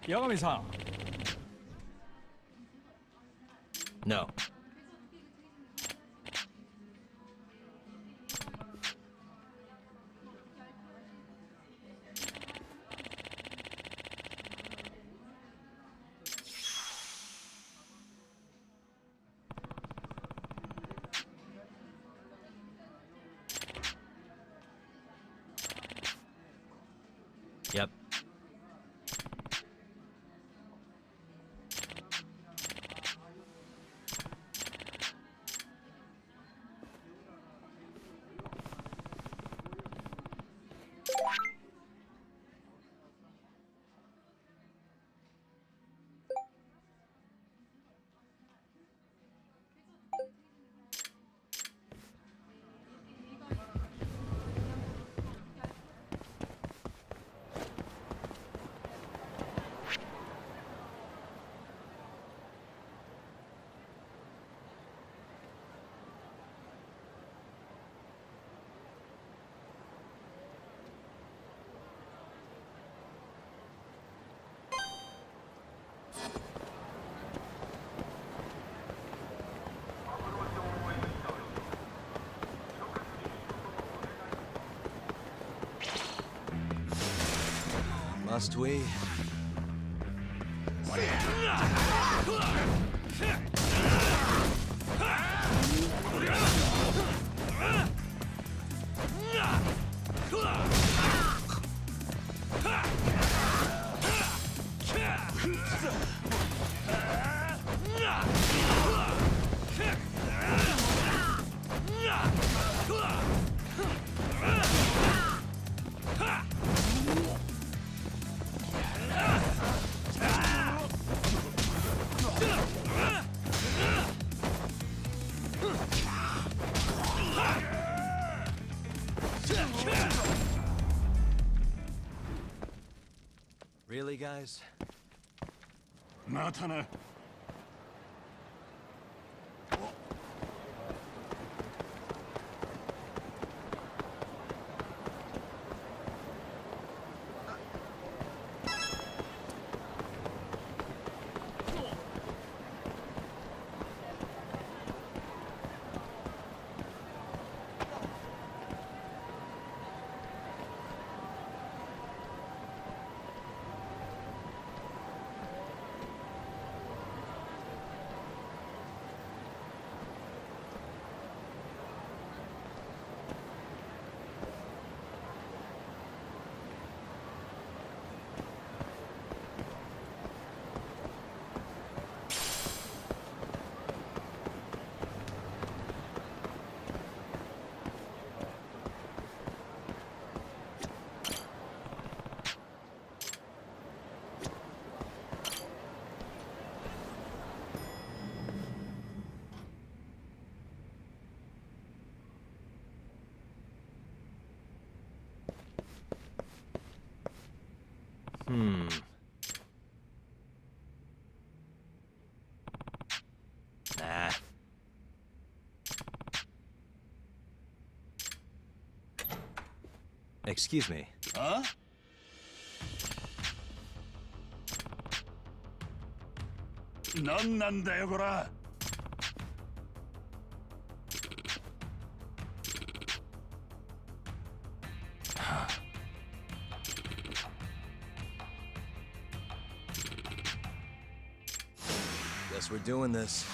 Yagami-san. No. Yep. Must we? Really, guys? またな。Nah. Excuse me. あ？なんなんだよこら。Guess we're doing this.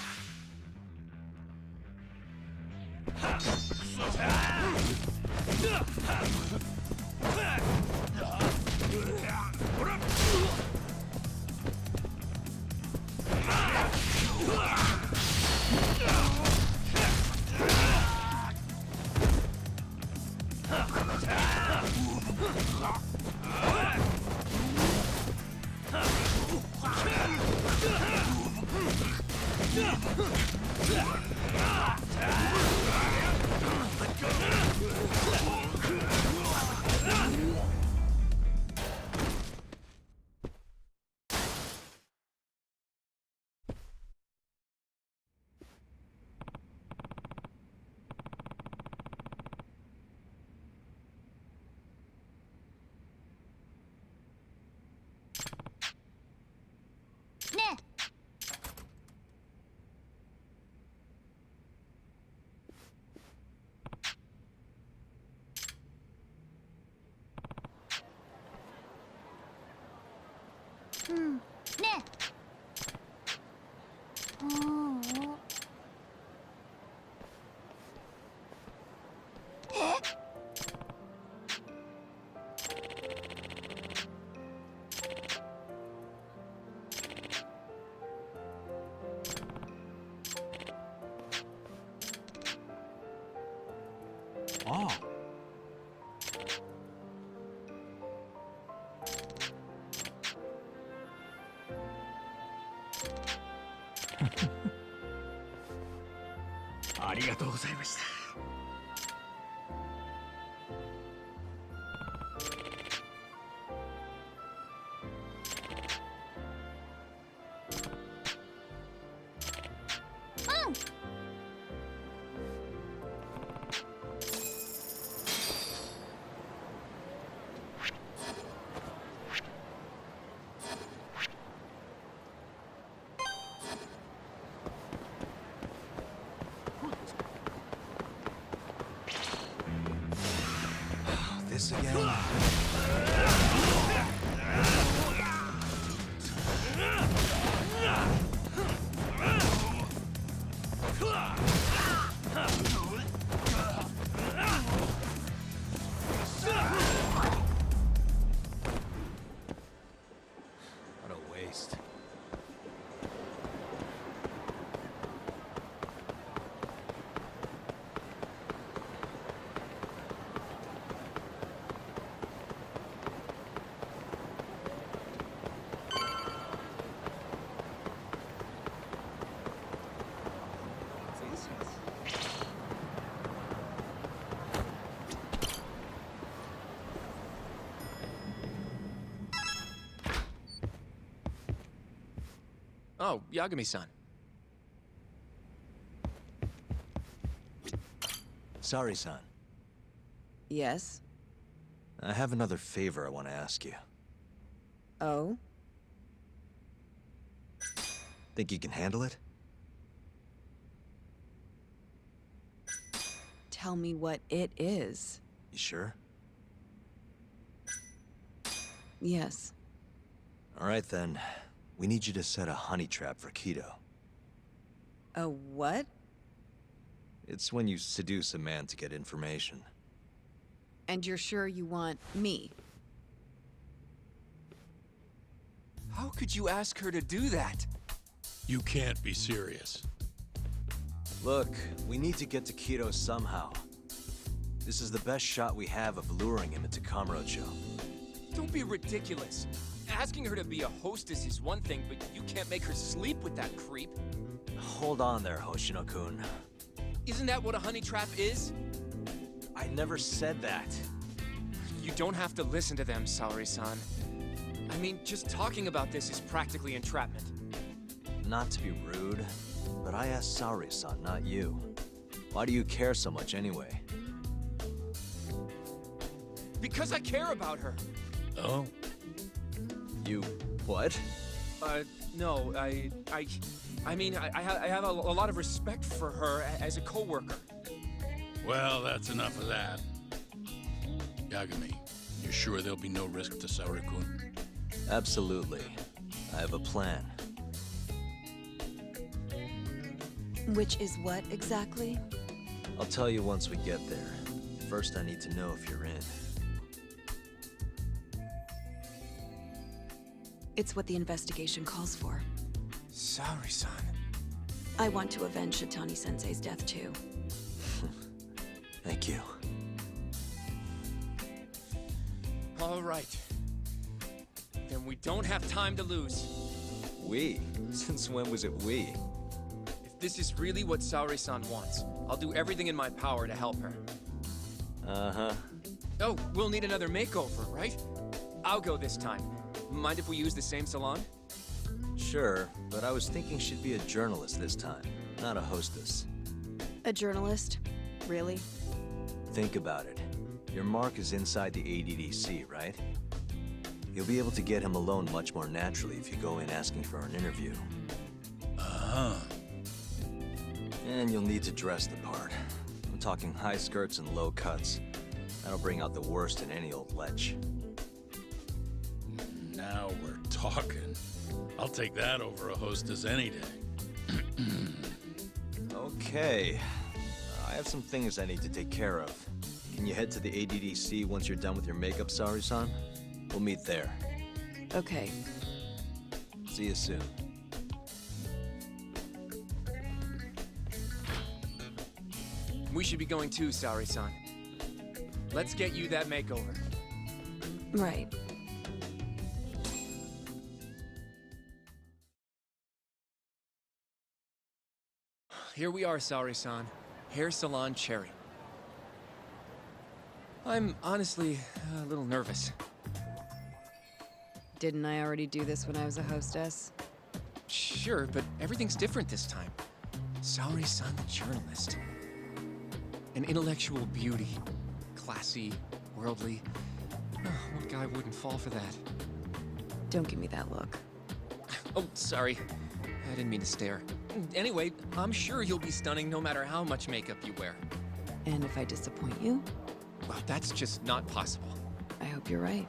ああ。ありがとうございました。This again? What a waste. Oh, Yagami-san. Sorry, son. Yes? I have another favor I want to ask you. Oh? Think you can handle it? Tell me what it is. You sure? Yes. All right, then. We need you to set a honey trap for Keto. A what? It's when you seduce a man to get information. And you're sure you want me? How could you ask her to do that? You can't be serious. Look, we need to get to Keto somehow. This is the best shot we have of luring him into Kamurocho. Don't be ridiculous. Asking her to be a hostess is one thing, but you can't make her sleep with that creep. Hold on there, Hoshino-kun. Isn't that what a honey trap is? I never said that. You don't have to listen to them, Saori-san. I mean, just talking about this is practically entrapment. Not to be rude, but I asked Saori-san, not you. Why do you care so much anyway? Because I care about her. Oh? You... what? No, I mean, I have a lot of respect for her as a coworker. Well, that's enough of that. Yagami, you sure there'll be no risk to Saori-kun? Absolutely. I have a plan. Which is what exactly? I'll tell you once we get there. First, I need to know if you're in. It's what the investigation calls for. Saori-san. I want to avenge Shitani-sensei's death too. Thank you. All right. Then we don't have time to lose. We? Since when was it we? If this is really what Saori-san wants, I'll do everything in my power to help her. Uh-huh. Oh, we'll need another makeover, right? I'll go this time. Mind if we use the same salon? Sure, but I was thinking she'd be a journalist this time, not a hostess. A journalist? Really? Think about it. Your mark is inside the ADDC, right? You'll be able to get him alone much more naturally if you go in asking for an interview. Uh-huh. And you'll need to dress the part. I'm talking high skirts and low cuts. That'll bring out the worst in any old lech. Now we're talking. I'll take that over a hostess any day. Okay. I have some things I need to take care of. Can you head to the ADDC once you're done with your makeup, Saori-san? We'll meet there. Okay. See you soon. We should be going too, Saori-san. let's get you that makeover. Right. Here we are, Saori-san. Hair Salon Cherry. I'm honestly a little nervous. Didn't I already do this when I was a hostess? Sure, but everything's different this time. Saori-san, the journalist. An intellectual beauty. Classy, worldly. What guy wouldn't fall for that? Don't give me that look. Oh, sorry. I didn't mean to stare. Anyway, I'm sure you'll be stunning no matter how much makeup you wear. And if I disappoint you, Well, that's just not possible. I hope you're right.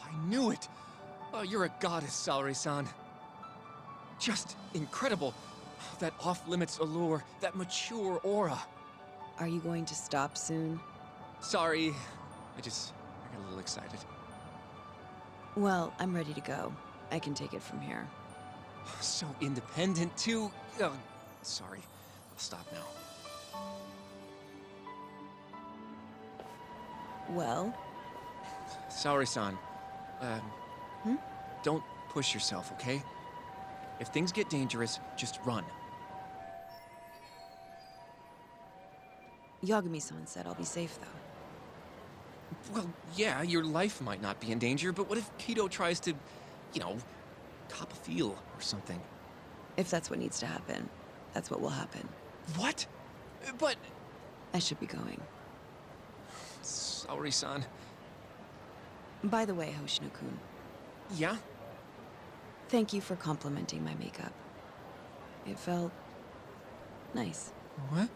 I knew it! Oh, you're a goddess, Saori-san. Just incredible. That off-limits allure, that mature aura. Are you going to stop soon? Sorry, I got a little excited. Well, I'm ready to go. I can take it from here. So independent, too. Sorry. I'll stop now. Well, Saori-san, don't push yourself, okay? If things get dangerous, just run. Yagami-san said I'll be safe, though. Well, yeah, your life might not be in danger, but what if Kido tries to, cop a feel or something? If that's what needs to happen, that's what will happen. What? But... I should be going. Saori-san. By the way, Hoshino-kun, Yeah? thank you for complimenting my makeup. It felt... nice. What?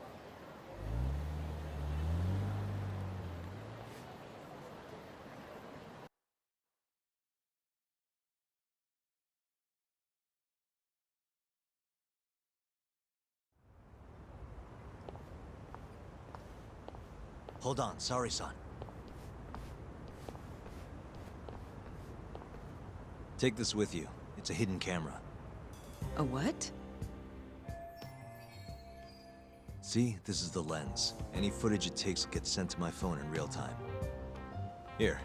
Hold on, sorry, son. Take this with you. It's a hidden camera. A what? See, this is the lens. Any footage it takes gets sent to my phone in real time. Here,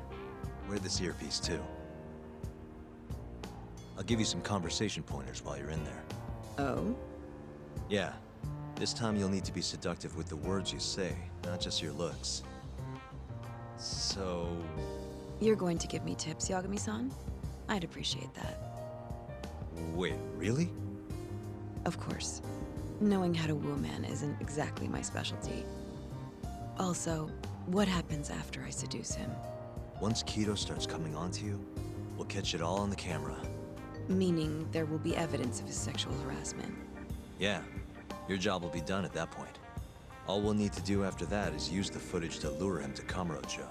wear this earpiece too. I'll give you some conversation pointers while you're in there. Oh? Yeah, this time you'll need to be seductive with the words you say, not just your looks. So... You're going to give me tips, Yagami-san? I'd appreciate that. Wait, really? Of course. Knowing how to woo a man isn't exactly my specialty. Also, what happens after I seduce him? Once Kido starts coming onto you, we'll catch it all on the camera. Meaning there will be evidence of his sexual harassment. Yeah, your job will be done at that point. All we'll need to do after that is use the footage to lure him to Kamurocho.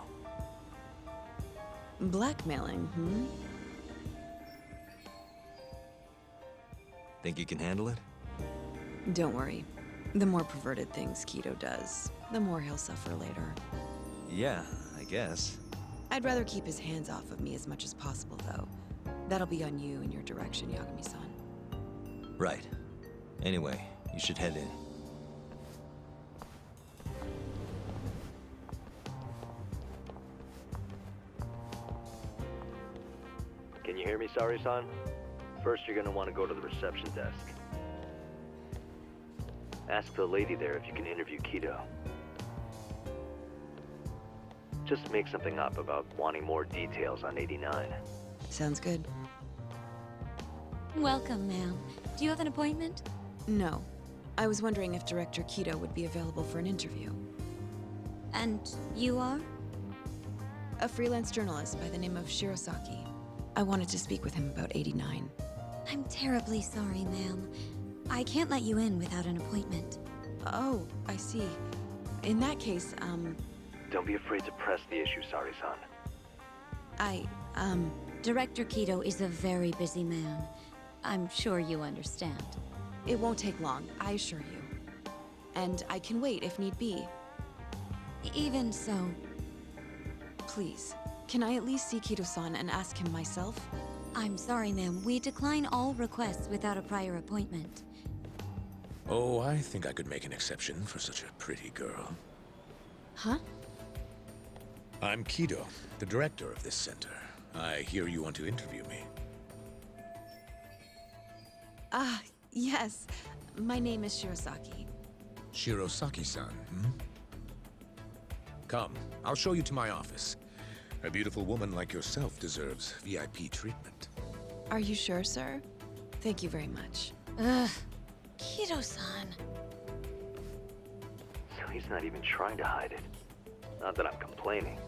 Blackmailing, Think you can handle it? Don't worry. The more perverted things Kido does, the more he'll suffer later. Yeah, I guess. I'd rather keep his hands off of me as much as possible, though. That'll be on you and your direction, Yagami-san. Right. Anyway, you should head in. Can you hear me, Sari-san? First, you're gonna want to go to the reception desk. Ask the lady there if you can interview Kido. Just make something up about wanting more details on 89. Sounds good. Welcome, ma'am. Do you have an appointment? No. I was wondering if Director Kido would be available for an interview. And you are? A freelance journalist by the name of Shirosaki. I wanted to speak with him about 89. I'm terribly sorry, ma'am. I can't let you in without an appointment. Oh, I see. In that case, Don't be afraid to press the issue, Sari-san. Director Kido is a very busy man. I'm sure you understand. It won't take long, I assure you. And I can wait if need be. Even so, Please, can I at least see Kido-san and ask him myself? I'm sorry, ma'am. We decline all requests without a prior appointment. Oh, I think I could make an exception for such a pretty girl. Huh? I'm Kido, the director of this center. I hear you want to interview me. Ah, yes. My name is Shirosaki. Shirosaki-san, hmm? Come, I'll show you to my office. A beautiful woman like yourself deserves VIP treatment. Are you sure, sir? Thank you very much. Ugh. Kido-san. So he's not even trying to hide it. Not that I'm complaining.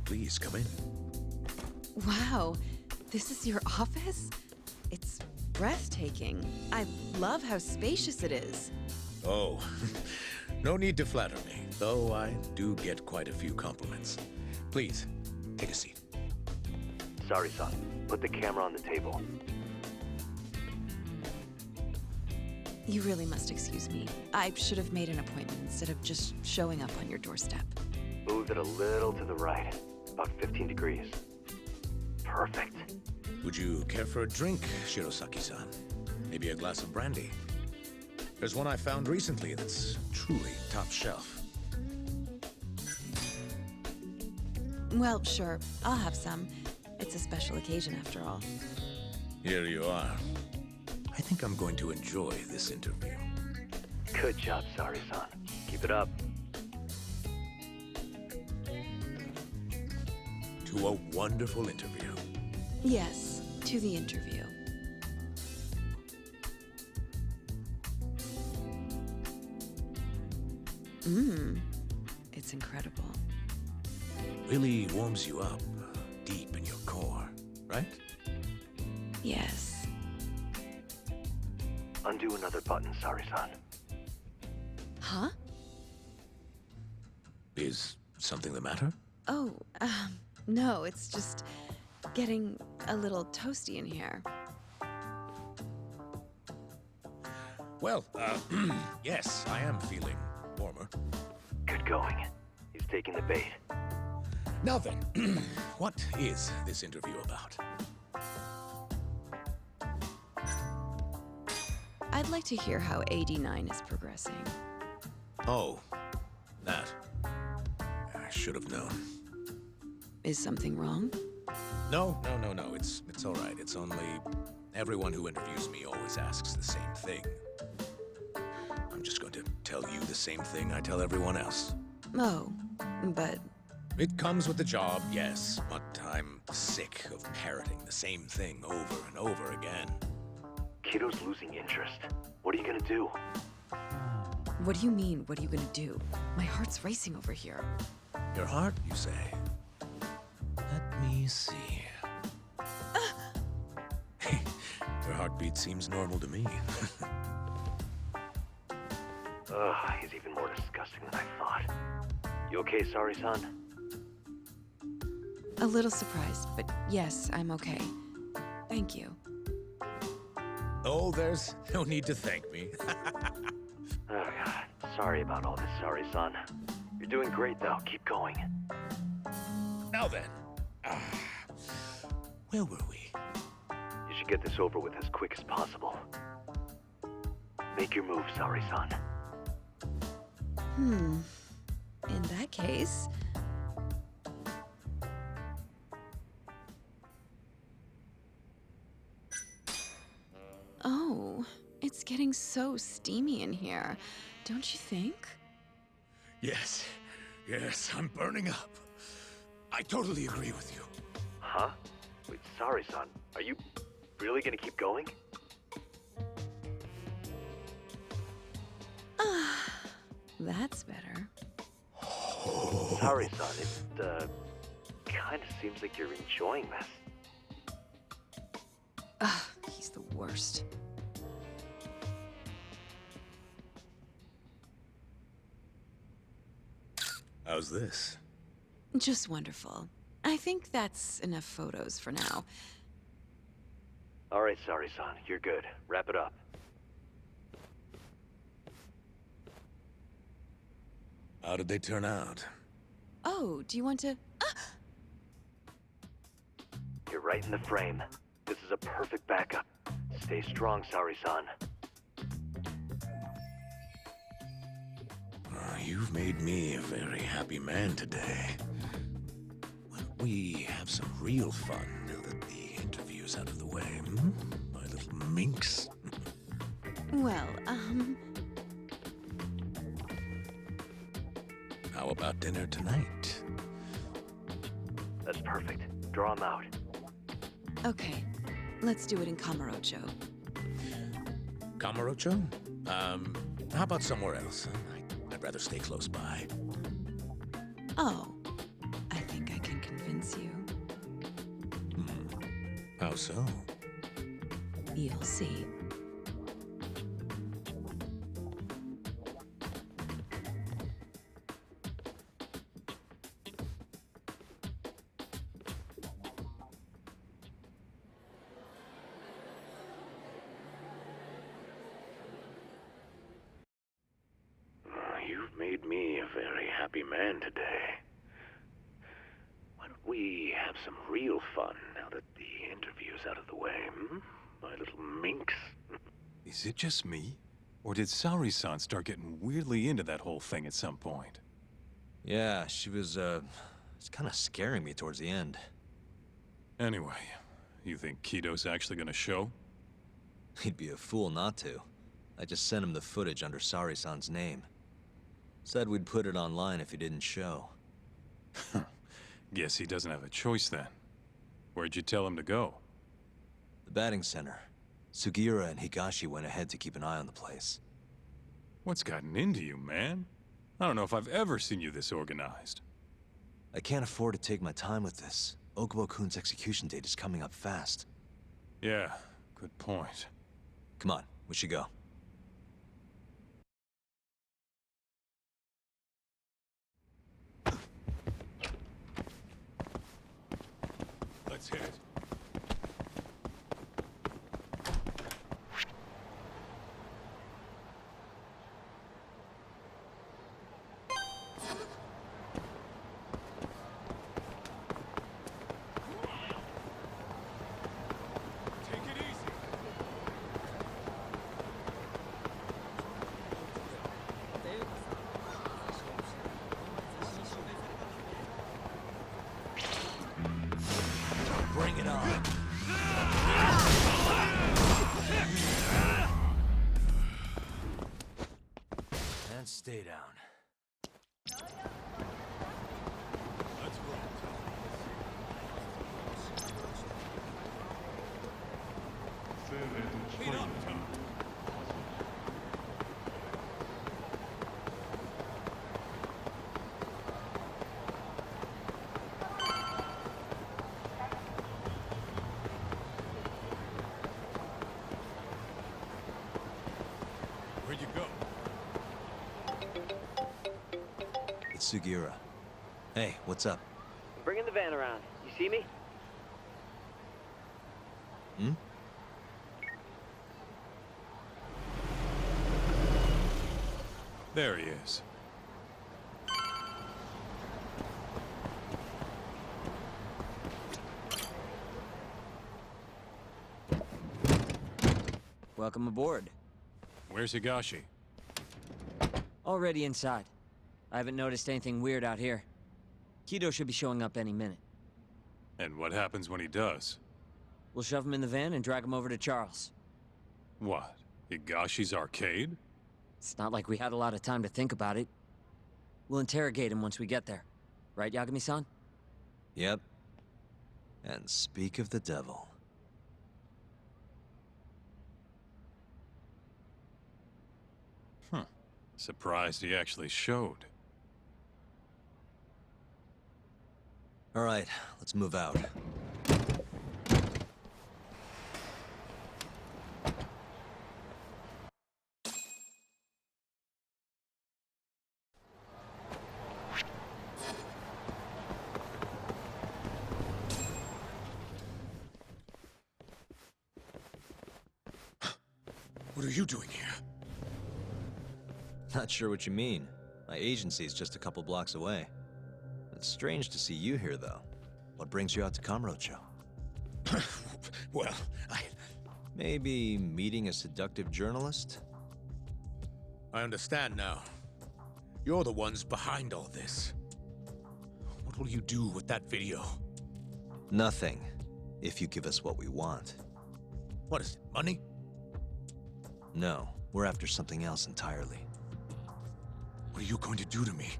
Please, come in. Wow, this is your office? It's breathtaking. I love how spacious it is. Oh, no need to flatter me, though I do get quite a few compliments. Please, take a seat. Sari-san, put the camera on the table. You really must excuse me. I should have made an appointment instead of just showing up on your doorstep. Move it a little to the right, about 15 degrees. Perfect. Would you care for a drink, Shirosaki-san? Maybe a glass of brandy? There's one I found recently that's truly top shelf. Well, sure. I'll have some. It's a special occasion after all. Here you are. I think I'm going to enjoy this interview. Good job, Sari-san. Keep it up. To a wonderful interview. Yes, to the interview. It's incredible. Really warms you up deep in your core, right? Yes. Undo another button, Sari-san. Huh? Is something the matter? Oh, no, it's just getting a little toasty in here. Well, yes, I am feeling warmer. Good going. He's taking the bait. Now then, what is this interview about? I'd like to hear how 89 is progressing. Oh, that. I should have known. Is something wrong? No. It's all right. It's only everyone who interviews me always asks the same thing. I'm just going to tell you the same thing I tell everyone else. Oh, but It comes with the job, yes, but I'm sick of parroting the same thing over and over again. Kido's losing interest. What are you gonna do? what do you mean, what are you gonna do? My heart's racing over here. Your heart, you say? Let me see. Your heartbeat seems normal to me. Ugh, he's even more disgusting than I thought. You okay, Sari-san? A little surprised, but yes, I'm okay. Thank you. Oh, there's no need to thank me. Oh, God. Sorry about all this, Saori-san. You're doing great, though. Keep going. Now then. Where were we? You should get this over with as quick as possible. Make your move, Saori-san. In that case... Oh, it's getting so steamy in here, don't you think? Yes. Yes, I'm burning up. I totally agree with you. Huh? Wait, Saori-san, are you really gonna keep going? That's better. Saori-san, it, kinda seems like you're enjoying this. Ugh, he's the worst. How's this? Just wonderful. I think that's enough photos for now. Alright, Saori-san, you're good. Wrap it up. How did they turn out? Oh, do you want to... You're right in the frame. This is a perfect backup. Stay strong, Saori-san. You've made me a very happy man today. Why don't we have some real fun now that the interview's out of the way, hmm? My little minx. Well, How about dinner tonight? That's perfect. Draw him out. okay. Let's do it in Kamurocho. Kamurocho? How about somewhere else? I'd rather stay close by. Oh, I think I can convince you. How so? You'll see. You've made me a very happy man today. Why don't we have some real fun now that the interview's out of the way, hmm? My little minx. Is it just me? Or did Saori-san start getting weirdly into that whole thing at some point? Yeah, she was, it's kind of scaring me towards the end. Anyway, you think Kito's actually gonna show? He'd be a fool not to. I just sent him the footage under Saori-san's name. Said we'd put it online if he didn't show. Guess he doesn't have a choice then. Where'd you tell him to go? The batting center. Sugiura and Higashi went ahead to keep an eye on the place. What's gotten into you, man? I don't know if I've ever seen you this organized. I can't afford to take my time with this. Okubo-kun's execution date is coming up fast. Yeah, good point. Come on, we should go. Let's hit it. Take it easy. Bring it on. And stay down. Let's roll. Clean up, Tom. Where'd you go? It's Sugiura. Hey, what's up? Bringing the van around. You see me? Hmm? There he is. Welcome aboard. Where's Higashi? Already inside. I haven't noticed anything weird out here. Kido should be showing up any minute. And what happens when he does? We'll shove him in the van and drag him over to Charles. What? Higashi's arcade? It's not like we had a lot of time to think about it. We'll interrogate him once we get there. Right, Yagami-san? Yep. And speak of the devil. Surprised he actually showed. All right, let's move out. What are you doing here? Not sure what you mean. My agency's just a couple blocks away. It's strange to see you here, though. What brings you out to Kamurocho? Well, Maybe meeting a seductive journalist? I understand now. You're the ones behind all this. What will you do with that video? Nothing, if you give us what we want. What is it, money? No, we're after something else entirely. What are you going to do to me?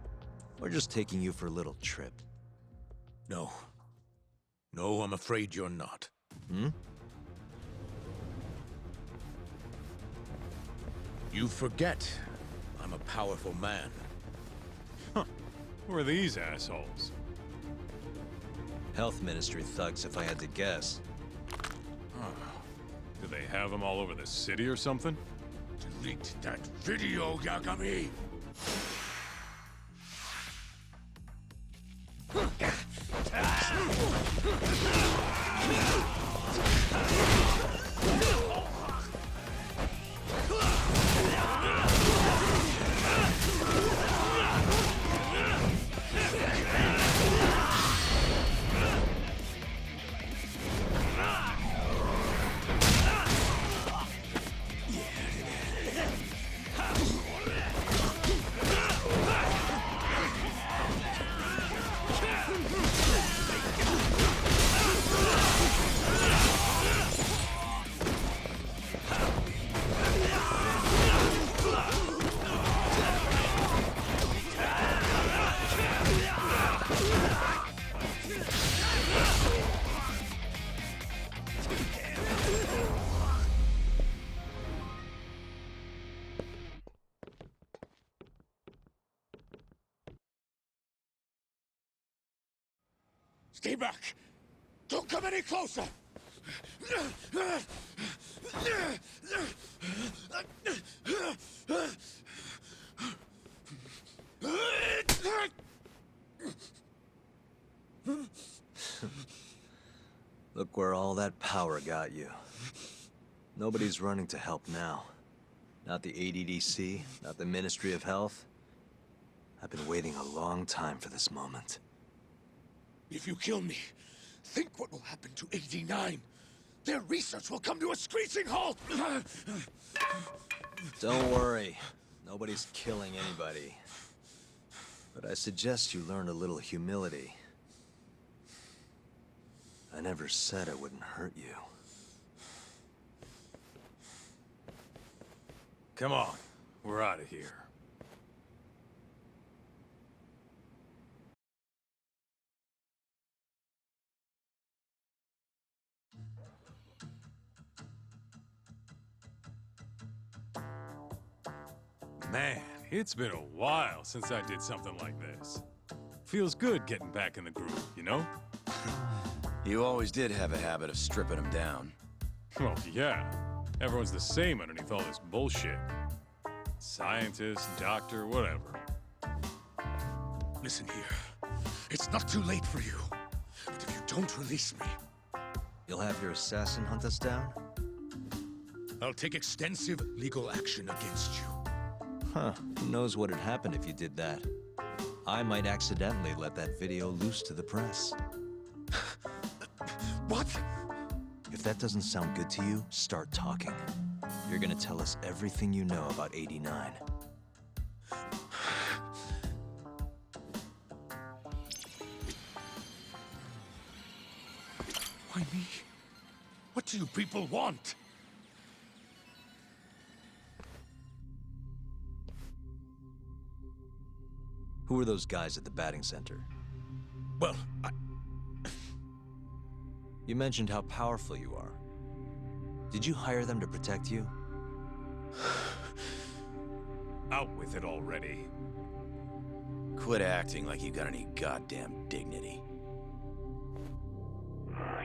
We're just taking you for a little trip. No. No, I'm afraid you're not. Hmm? You forget I'm a powerful man. Who are these assholes? Health Ministry thugs, if I had to guess. Do they have them all over the city or something? Delete that video, Yagami! Stay back! Don't come any closer! Look where all that power got you. Nobody's running to help now. Not the ADDC, not the Ministry of Health. I've been waiting a long time for this moment. If you kill me, think what will happen to 89. Their research will come to a screeching halt! Don't worry. Nobody's killing anybody. But I suggest you learn a little humility. I never said I wouldn't hurt you. Come on, we're out of here. Man, it's been a while since I did something like this. Feels good getting back in the groove, you know? You always did have a habit of stripping them down. Well, yeah. Everyone's the same underneath all this bullshit. Scientist, doctor, whatever. Listen here. It's not too late for you. But if you don't release me, You'll have your assassin hunt us down? I'll take extensive legal action against you. Huh, who knows what'd happen if you did that? I might accidentally let that video loose to the press. What? If that doesn't sound good to you, start talking. You're gonna tell us everything you know about 89. Why me? What do you people want? Who are those guys at the batting center? Well, You mentioned how powerful you are. Did you hire them to protect you? Out with it already. Quit acting like you got any goddamn dignity.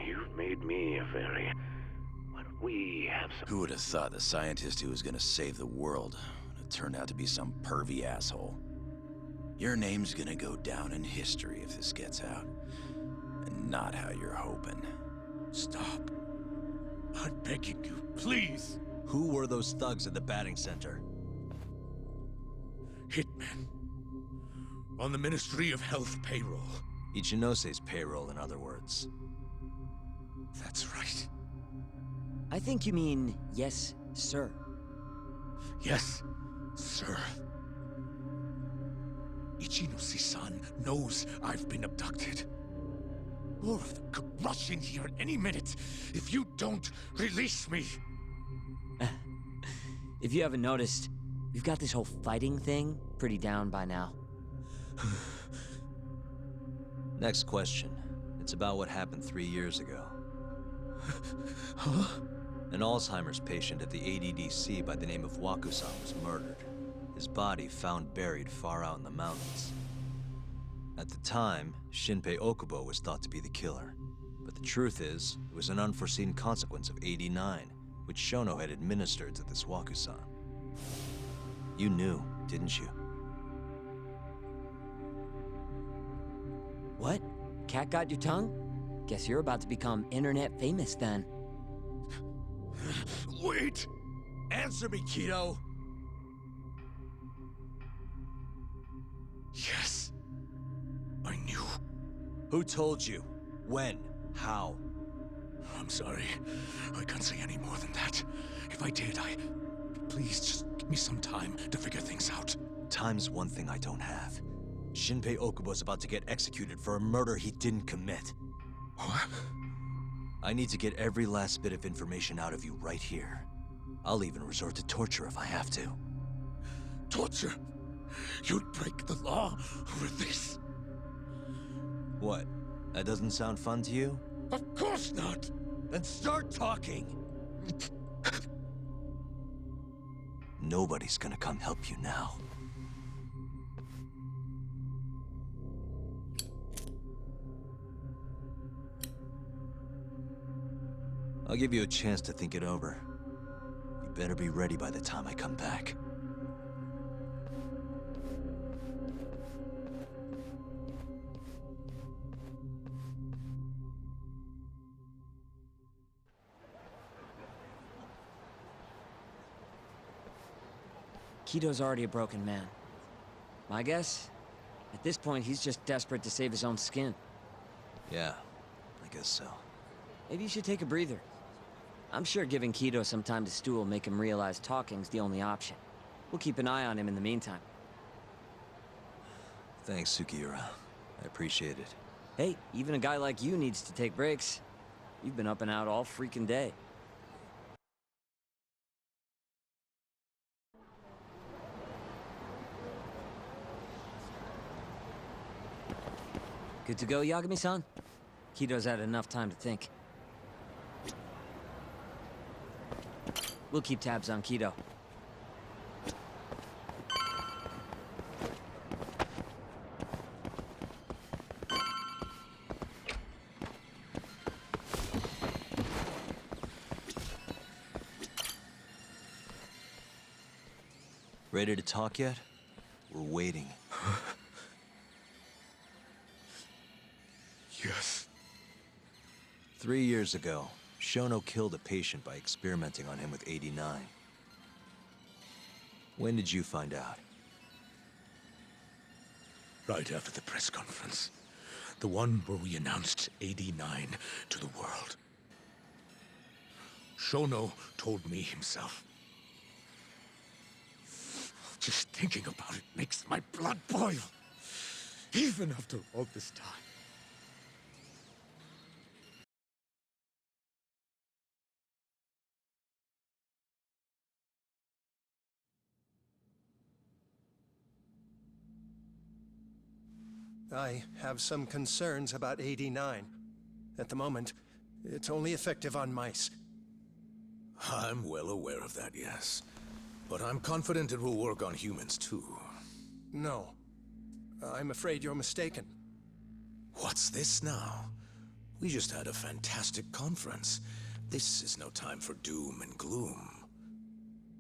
You've made me a very... Why don't we have some... Who would have thought the scientist who was gonna save the world would turn out to be some pervy asshole? Your name's gonna go down in history if this gets out. And not how you're hoping. stop. I'm begging you, please. Who were those thugs at the batting center? Hitmen. On the Ministry of Health payroll. Ichinose's payroll, in other words. That's right. I think you mean yes, sir. Yes, sir. Ichinose-san knows I've been abducted. More of them could rush in here at any minute if you don't release me. If you haven't noticed, we've got this whole fighting thing pretty down by now. Next question. It's about what happened 3 years ago. Huh? An Alzheimer's patient at the ADDC by the name of Yakuza was murdered. His body found buried far out in the mountains. At the time, Shinpei Okubo was thought to be the killer. But the truth is, it was an unforeseen consequence of 89, which Shono had administered to this Yakuza. You knew, didn't you? What? Cat got your tongue? Guess you're about to become internet famous then. Wait! Answer me, Kido! Yes. I knew. Who told you? When? How? I'm sorry. I can't say any more than that. If I did, Please, just give me some time to figure things out. Time's one thing I don't have. Shinpei Okubo's about to get executed for a murder he didn't commit. What? I need to get every last bit of information out of you right here. I'll even resort to torture if I have to. Torture? You'd break the law over this? What? That doesn't sound fun to you? Of course not! Then start talking! Nobody's gonna come help you now. I'll give you a chance to think it over. You better be ready by the time I come back. Kido's already a broken man. My guess? At this point, he's just desperate to save his own skin. Yeah, I guess so. Maybe you should take a breather. I'm sure giving Kido some time to stew will make him realize talking's the only option. We'll keep an eye on him in the meantime. Thanks, Sukiura. I appreciate it. Hey, even a guy like you needs to take breaks. You've been up and out all freaking day. Good to go, Yagami-san? Kido's had enough time to think. We'll keep tabs on Kido. Ready to talk yet? We're waiting. Yes. 3 years ago, Shono killed a patient by experimenting on him with 89. When did you find out? Right after the press conference. The one where we announced 89 to the world. Shono told me himself. Just thinking about it makes my blood boil. Even after all this time. I have some concerns about 89. At the moment, it's only effective on mice. I'm well aware of that, yes. But I'm confident it will work on humans, too. No. I'm afraid you're mistaken. What's this now? We just had a fantastic conference. This is no time for doom and gloom.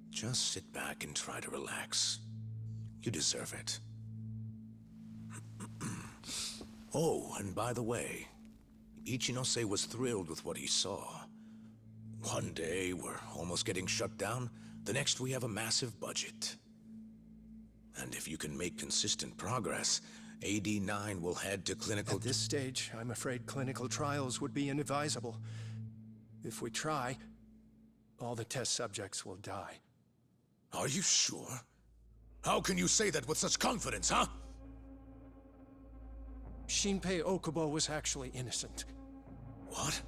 Just sit back and try to relax. You deserve it. Oh, and by the way, Ichinose was thrilled with what he saw. One day, we're almost getting shut down. The next, we have a massive budget. And if you can make consistent progress, AD9 will head to clinical... At this stage, I'm afraid clinical trials would be inadvisable. If we try, all the test subjects will die. Are you sure? How can you say that with such confidence, huh? Shinpei Okubo was actually innocent. What?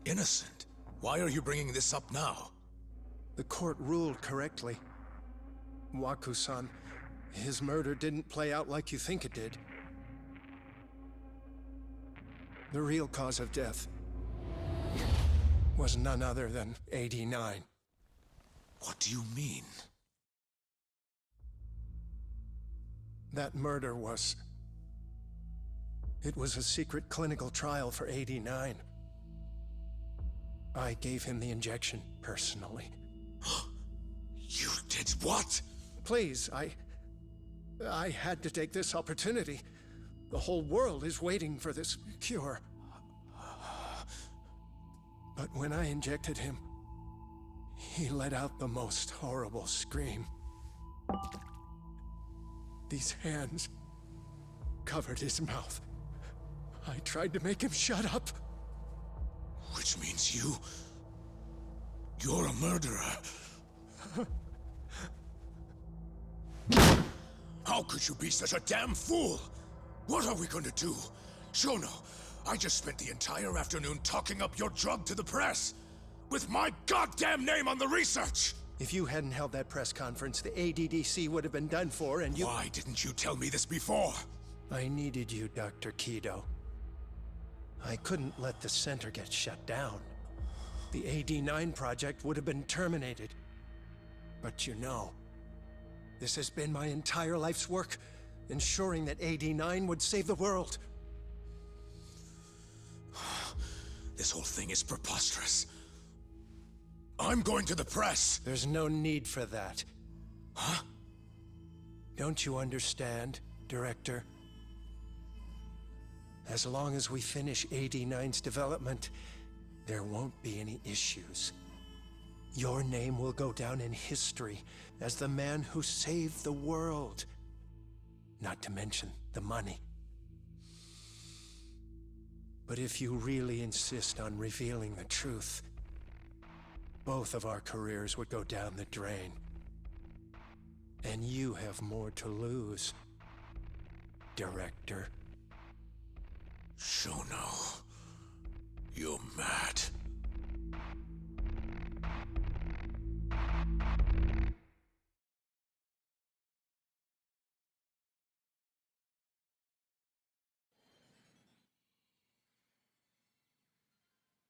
Innocent? Why are you bringing this up now? The court ruled correctly. Waku-san, his murder didn't play out like you think it did. The real cause of death was none other than 89. What do you mean? That murder was... It was a secret clinical trial for 89. I gave him the injection, personally. You did what? Please, I had to take this opportunity. The whole world is waiting for this cure. But when I injected him, he let out the most horrible scream. These hands covered his mouth. I tried to make him shut up. Which means you're a murderer. How could you be such a damn fool? What are we gonna do? Shono, I just spent the entire afternoon talking up your drug to the press, with my goddamn name on the research! If you hadn't held that press conference, the ADDC would have been done for, and you— Why didn't you tell me this before? I needed you, Dr. Kido. I couldn't let the center get shut down. The AD9 project would have been terminated. But you know, this has been my entire life's work, ensuring that AD9 would save the world. This whole thing is preposterous. I'm going to the press! There's no need for that. Huh? Don't you understand, Director? As long as we finish AD9's development, there won't be any issues. Your name will go down in history as the man who saved the world. Not to mention the money. But if you really insist on revealing the truth, both of our careers would go down the drain. And you have more to lose, Director. Shono, you're mad.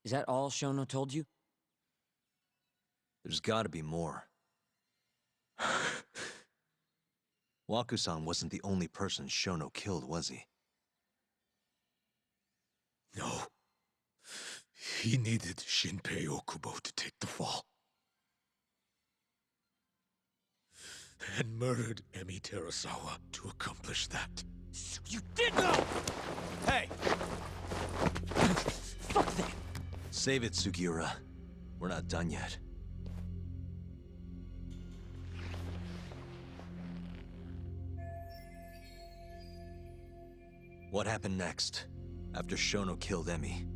Is that all Shono told you? There's gotta be more. Waku-san wasn't the only person Shono killed, was he? No. He needed Shinpei Okubo to take the fall. And murdered Emi Terasawa to accomplish that. You did know! Hey! Fuck this! Save it, Sugiura. We're not done yet. What happened next, after Shono killed Emi?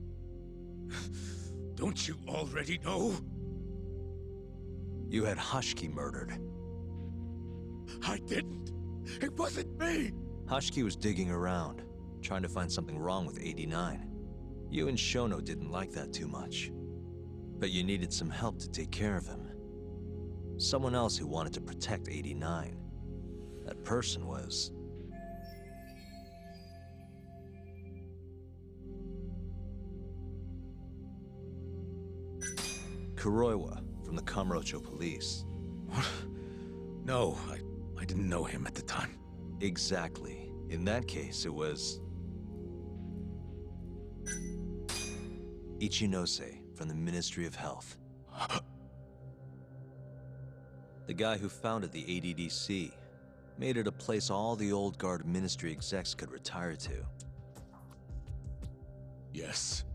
Don't you already know? You had Hashiki murdered. I didn't. It wasn't me. Hashiki was digging around, trying to find something wrong with 89. You and Shono didn't like that too much. But you needed some help to take care of him. Someone else who wanted to protect 89. That person was... Kuroiwa, from the Kamurocho police. No, I didn't know him at the time. Exactly. In that case, it was... Ichinose, from the Ministry of Health. The guy who founded the ADDC, made it a place all the old guard ministry execs could retire to. Yes.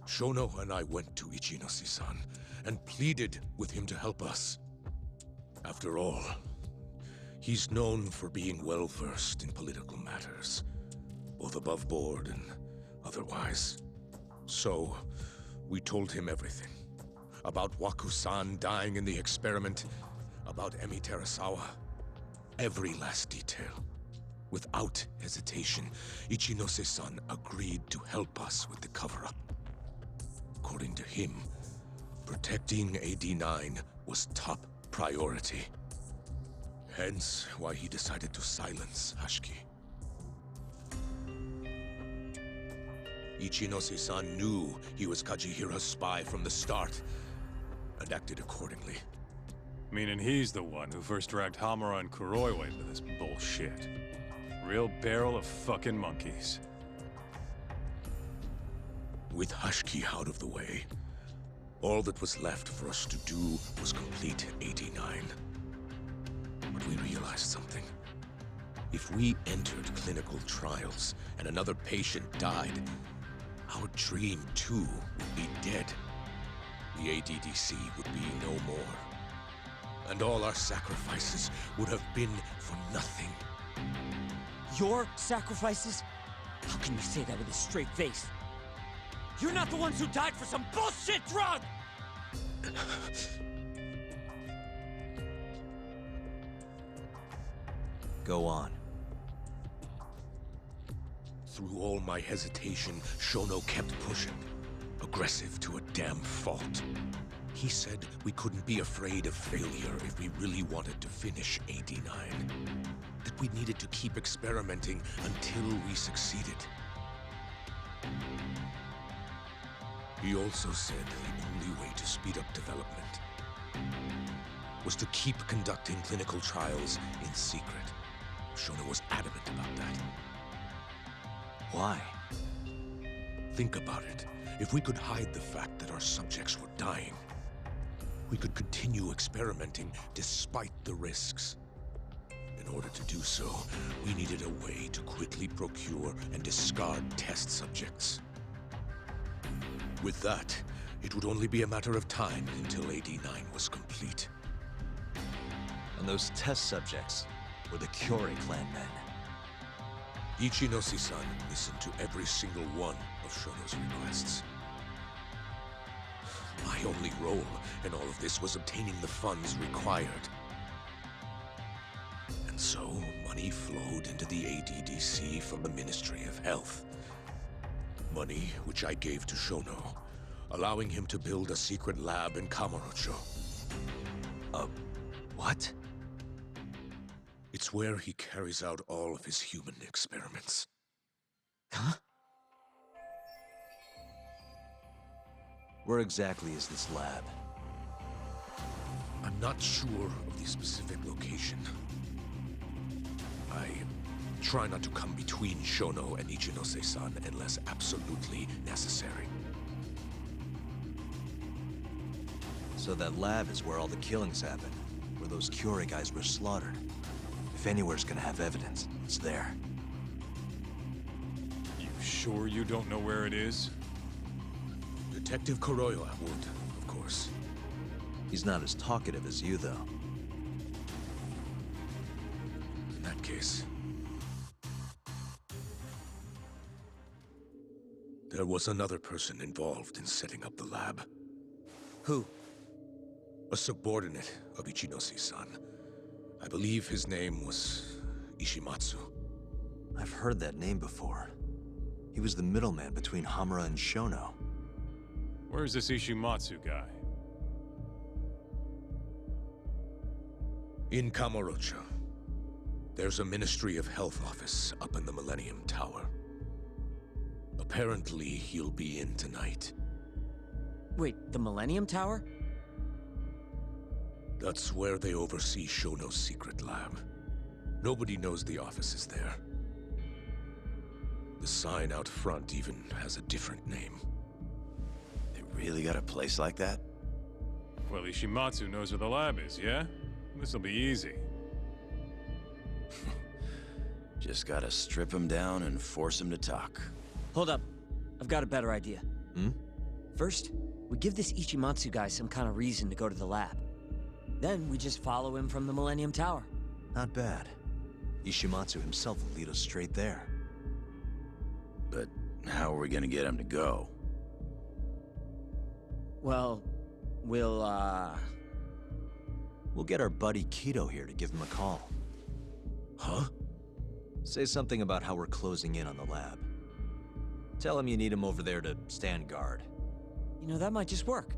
Shono and I went to Ichinose-san and pleaded with him to help us. After all, he's known for being well-versed in political matters, both above board and otherwise. So, we told him everything. About Waku-san dying in the experiment, about Emi Terasawa. Every last detail. Without hesitation, Ichinose-san agreed to help us with the cover-up. According to him, protecting AD9 was top priority. Hence why he decided to silence Hashiki. Ichinose-san knew he was Kajihira's spy from the start, and acted accordingly. Meaning he's the one who first dragged Hamura and Kuroiwa into this bullshit. Real barrel of fucking monkeys. With Hashiki out of the way, all that was left for us to do was complete 89. But we realized something. If we entered clinical trials and another patient died, our dream too would be dead. The ADDC would be no more. And all our sacrifices would have been for nothing. Your sacrifices? How can you say that with a straight face? You're not the ones who died for some bullshit drug! Go on. Through all my hesitation, Shono kept pushing. Aggressive to a damn fault. He said we couldn't be afraid of failure if we really wanted to finish 89. That we needed to keep experimenting until we succeeded. He also said the only way to speed up development was to keep conducting clinical trials in secret. Shono was adamant about that. Why? Think about it. If we could hide the fact that our subjects were dying, we could continue experimenting despite the risks. In order to do so, we needed a way to quickly procure and discard test subjects. With that, it would only be a matter of time until AD9 was complete. And those test subjects were the Kyori clan men. Ichinose-san listened to every single one of Shono's requests. My only role in all of this was obtaining the funds required. And so, money flowed into the ADDC from the Ministry of Health. Money which I gave to Shono, allowing him to build a secret lab in Kamurocho. What? It's where he carries out all of his human experiments. Huh? Where exactly is this lab? I'm not sure of the specific location. I try not to come between Shono and Ichinose-san unless absolutely necessary. So that lab is where all the killings happened, where those Kyori guys were slaughtered. If anywhere's gonna have evidence, it's there. You sure you don't know where it is? Detective Kuroyo would, of course. He's not as talkative as you, though. In that case... There was another person involved in setting up the lab. Who? A subordinate of Ichinose-san. I believe his name was Ishimatsu. I've heard that name before. He was the middleman between Hamura and Shono. Where's this Ishimatsu guy? In Kamurocho. There's a Ministry of Health office up in the Millennium Tower. Apparently, he'll be in tonight. Wait, the Millennium Tower? That's where they oversee Shono's secret lab. Nobody knows the office is there. The sign out front even has a different name. They really got a place like that? Well, Ishimatsu knows where the lab is, yeah? This'll be easy. Just gotta strip him down and force him to talk. Hold up. I've got a better idea. Hmm? First, we give this Ichimatsu guy some kind of reason to go to the lab. Then we just follow him from the Millennium Tower. Not bad. Ishimatsu himself will lead us straight there. But how are we gonna get him to go? Well, we'll We'll get our buddy Kido here to give him a call. Huh? Say something about how we're closing in on the lab. Tell him you need him over there to stand guard. You know, that might just work.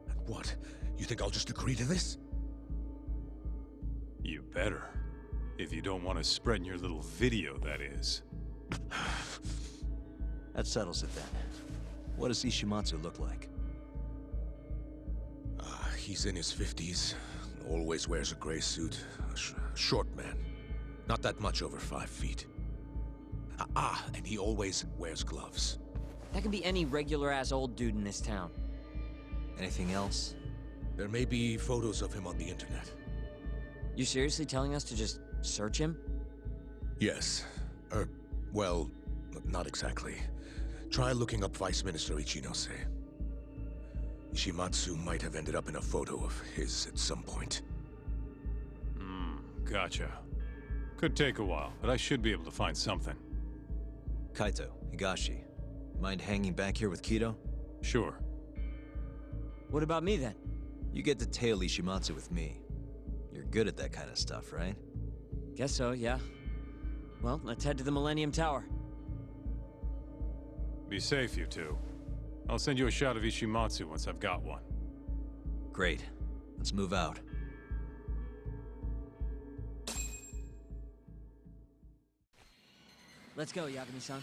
And what? You think I'll just agree to this? You better. If you don't want to spread in your little video, that is. That settles it then. What does Ishimatsu look like? He's in his 50s. Always wears a gray suit. Short man. Not that much over 5 feet. And he always wears gloves. That can be any regular-ass old dude in this town. Anything else? There may be photos of him on the internet. You seriously telling us to just search him? Yes. Well, not exactly. Try looking up Vice Minister Ichinose. Ishimatsu might have ended up in a photo of his at some point. Gotcha. Could take a while, but I should be able to find something. Kaito, Higashi, mind hanging back here with Kido? Sure. What about me, then? You get to tail Ishimatsu with me. You're good at that kind of stuff, right? Guess so, yeah. Well, let's head to the Millennium Tower. Be safe, you two. I'll send you a shot of Ishimatsu once I've got one. Great. Let's move out. Let's go, Yagami-san.